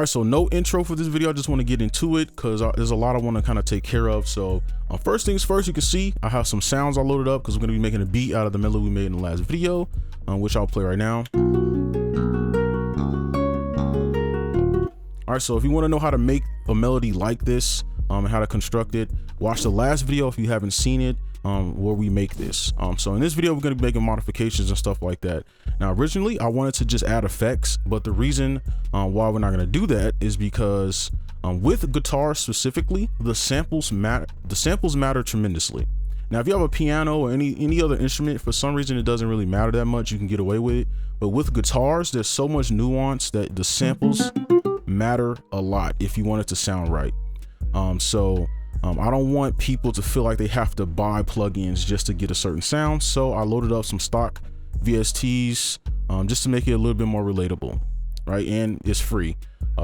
right, so no intro for this video. I just want to get into it because there's a lot I want to kind of take care of. So first things first, you can see I have some sounds I loaded up because we're going to be making a beat out of the melody we made in the last video, which I'll play right now. All right, so if you want to know how to make a melody like this and how to construct it, watch the last video if you haven't seen it, where we make this. So in this video, we're going to be making modifications and stuff like that. Now, originally, I wanted to just add effects, but the reason why we're not going to do that is because with guitar specifically, the samples matter tremendously. Now, if you have a piano or any other instrument, for some reason, it doesn't really matter that much. You can get away with it. But with guitars, there's so much nuance that the samples matter a lot if you want it to sound right. I don't want people to feel like they have to buy plugins just to get a certain sound. So I loaded up some stock VSTs just to make it a little bit more relatable, right? And it's free.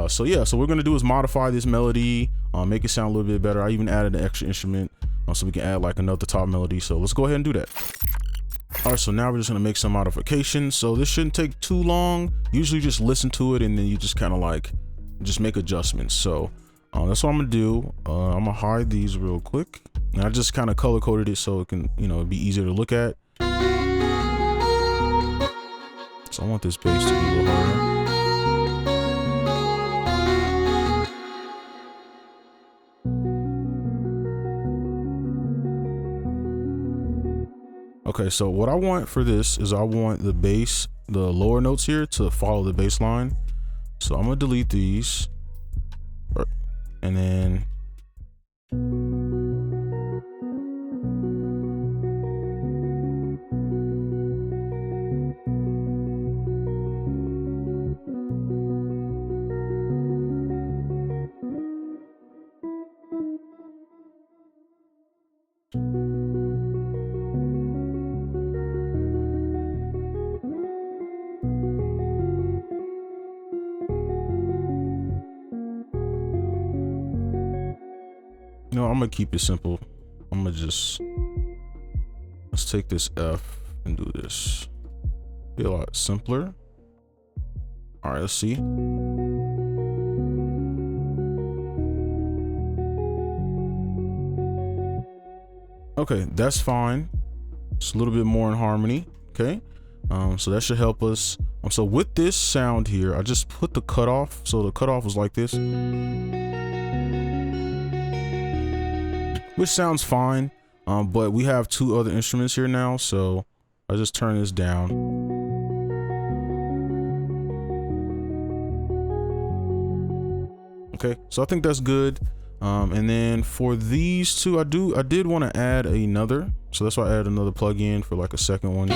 So yeah, so what we're gonna do is modify this melody, make it sound a little bit better. I even added an extra instrument so we can add like another top melody. So let's go ahead and do that. All right, so now we're just gonna make some modifications. So this shouldn't take too long. Usually just listen to it and then you just kind of like just make adjustments. So that's what I'm gonna do. I'm gonna hide these real quick. And I just kind of color coded it so it can, be easier to look at. So I want this bass to be a little higher. Okay, so what I want for this is I want the bass, the lower notes here to follow the bass line. So I'm gonna delete these. And then I'm gonna keep it simple. Let's take this F and do this. Be a lot simpler. All right, let's see. Okay, that's fine. It's a little bit more in harmony. Okay, so that should help us. So with this sound here, I just put the cutoff. So the cutoff was like this, which sounds fine, but we have two other instruments here now, so I just turn this down. Okay, so I think that's good. And then for these two, I did want to add another, so that's why I added another plugin for like a second one.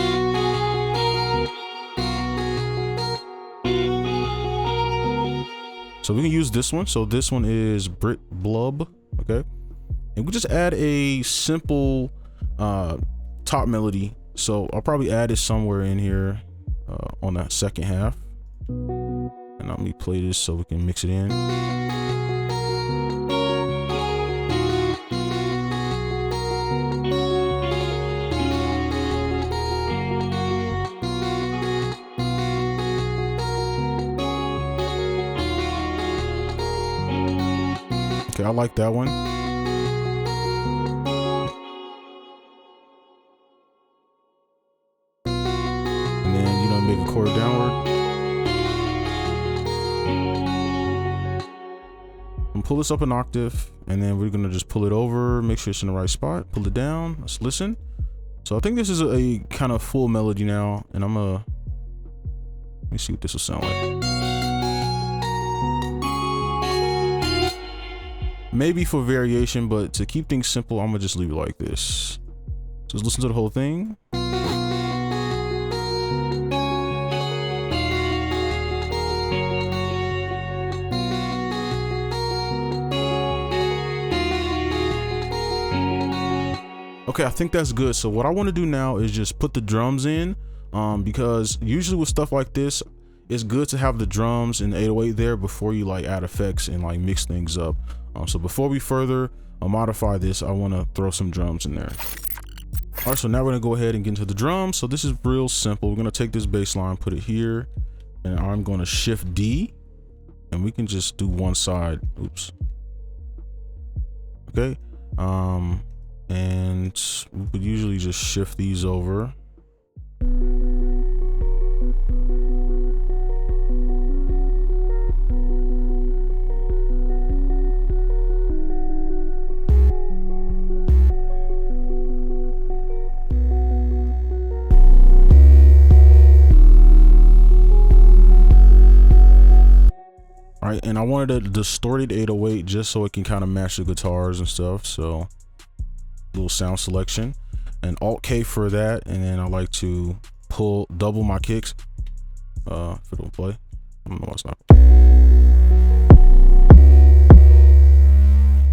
So we can use this one. So this one is 𝗏𝗏𝗡, okay? And we just add a simple top melody. So I'll probably add it somewhere in here on that second half. And let me play this so we can mix it in. Okay, I like that one. Make a chord downward and pull this up an octave, and then we're gonna just pull it over, make sure it's in the right spot, pull it down. Let's listen. So I think this is a kind of full melody now, and let me see what this will sound like. Maybe for variation, but to keep things simple, I'm gonna just leave it like this. Just listen to the whole thing. Okay, I think that's good. So what I want to do now is just put the drums in, because usually with stuff like this, it's good to have the drums and the 808 there before you like add effects and like mix things up. So before we further modify this, I want to throw some drums in there. All right, so now we're gonna go ahead and get into the drums. So this is real simple. We're gonna take this bass line, put it here, and I'm gonna shift D, and we can just do one side. Oops. Okay. And we would usually just shift these over. All right, and I wanted a distorted 808 just so it can kind of match the guitars and stuff. So little sound selection, and Alt-K for that, and then I like to double my kicks. If it don't play, I don't know why it's not.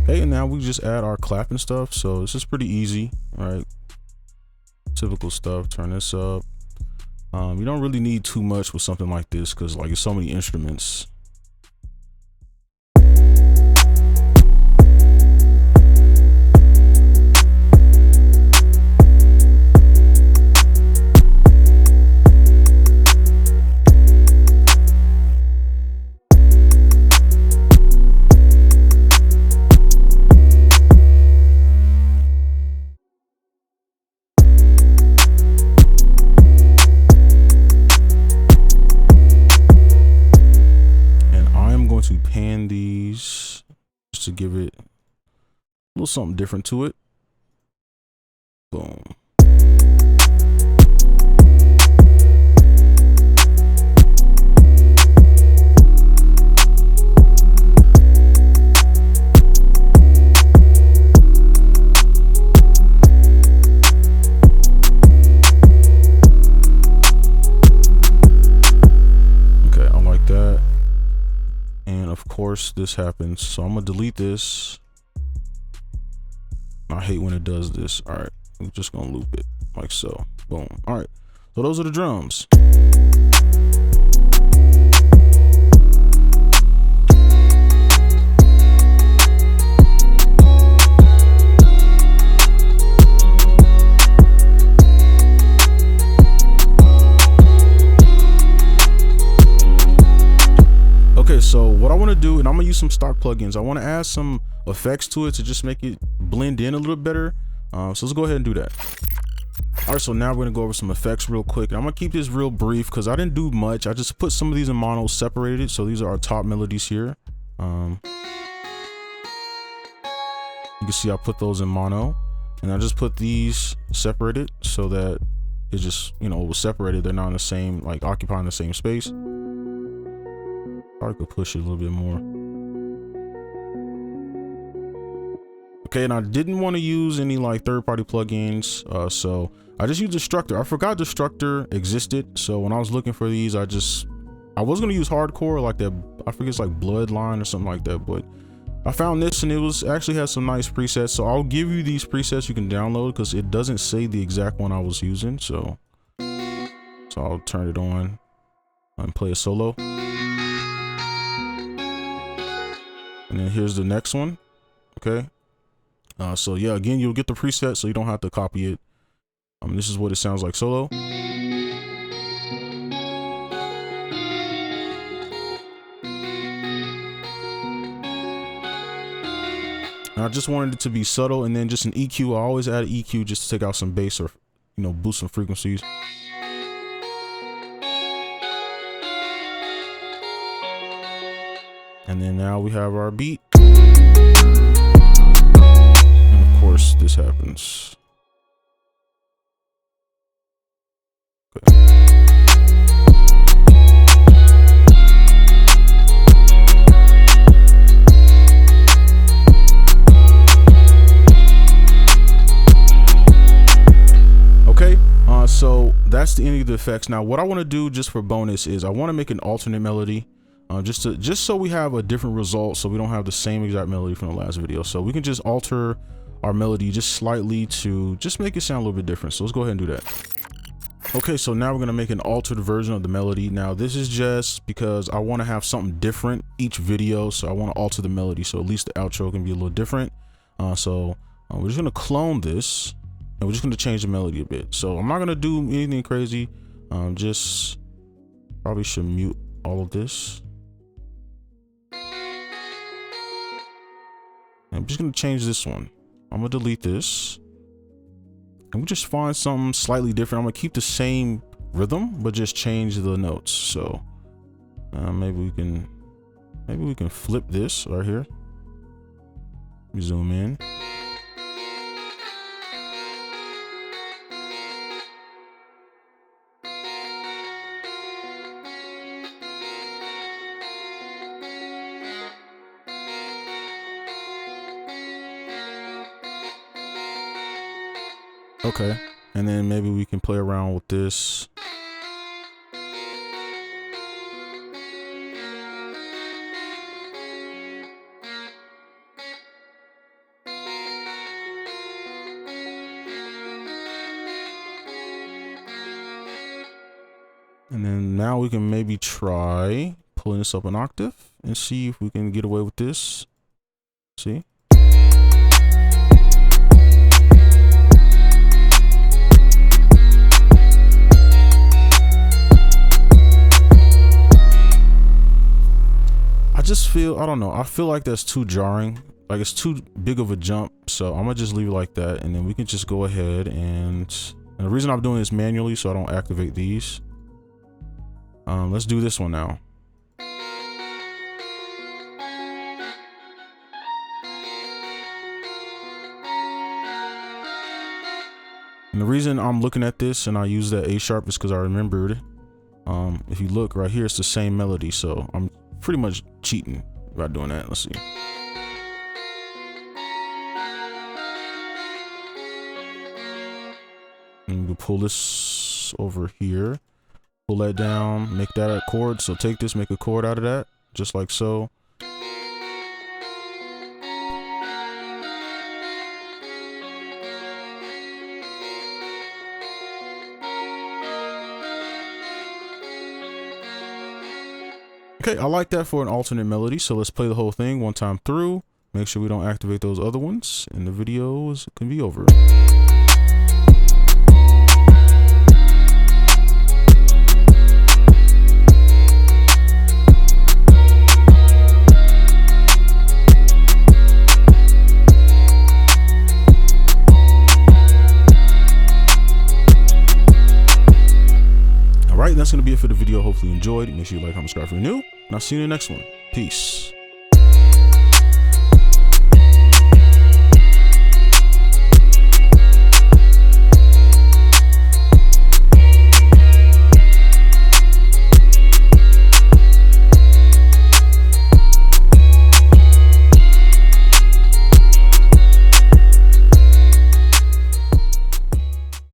Okay, and now we just add our clap and stuff. So this is pretty easy, right? Typical stuff. Turn this up. You don't really need too much with something like this because like it's so many instruments. To pan these just to give it a little something different to it. Boom. Okay, I like that. And of course this happens, so I'm gonna delete this. I hate when it does this. All right, I'm just gonna loop it like so. Boom. All right, so those are the drums. Okay, so what I want to do, and I'm gonna use some stock plugins. I want to add some effects to it to just make it blend in a little better. So let's go ahead and do that. All right, so now we're gonna go over some effects real quick. And I'm gonna keep this real brief because I didn't do much. I just put some of these in mono, separated. So these are our top melodies here. You can see I put those in mono, and I just put these separated so that it just, you know, was separated. They're not in the same, like occupying the same space. I could push it a little bit more. Okay, and I didn't want to use any like third-party plugins, so I just used Destructor. I forgot Destructor existed, so when I was looking for these, I was gonna use hardcore, like that. I forget, it's like Bloodline or something like that, but I found this and it was actually has some nice presets. So I'll give you these presets you can download because it doesn't say the exact one I was using. So I'll turn it on and play a solo. And then here's the next one. Okay. So yeah, again, you'll get the preset so you don't have to copy it. This is what it sounds like solo. And I just wanted it to be subtle, and then just an EQ. I always add an EQ just to take out some bass or, you know, boost some frequencies. And then now we have our beat. And of course this happens. Okay. So that's the end of the effects. Now what I want to do just for bonus is I want to make an alternate melody. Just so we have a different result, so we don't have the same exact melody from the last video. So we can just alter our melody just slightly to just make it sound a little bit different. So let's go ahead and do that. Okay, so now we're gonna make an altered version of the melody. Now this is just because I want to have something different each video, so I want to alter the melody so at least the outro can be a little different. We're just gonna clone this and we're just gonna change the melody a bit. So I'm not gonna do anything crazy. Just probably should mute all of this. I'm just gonna change this one. I'm gonna delete this. And we just find something slightly different. I'm gonna keep the same rhythm, but just change the notes. So maybe we can flip this right here. We zoom in. Okay, and then maybe we can play around with this. And then now we can maybe try pulling this up an octave and see if we can get away with this. See? I don't know, I feel like that's too jarring, like it's too big of a jump, so I'm gonna just leave it like that, and then we can just go ahead and the reason I'm doing this manually so I don't activate these. Let's do this one now. And the reason I'm looking at this and I use that A sharp is because I remembered, if you look right here, it's the same melody, so I'm pretty much cheating by doing that. Let's see. And we pull this over here, pull that down, make that a chord. So take this, make a chord out of that, just like so. Okay, I like that for an alternate melody, so let's play the whole thing one time through. Make sure we don't activate those other ones, and the video can be over. Alright, that's going to be it for the video. Hopefully you enjoyed. Make sure you like, comment, subscribe if you're new. And I'll see you in the next one. Peace.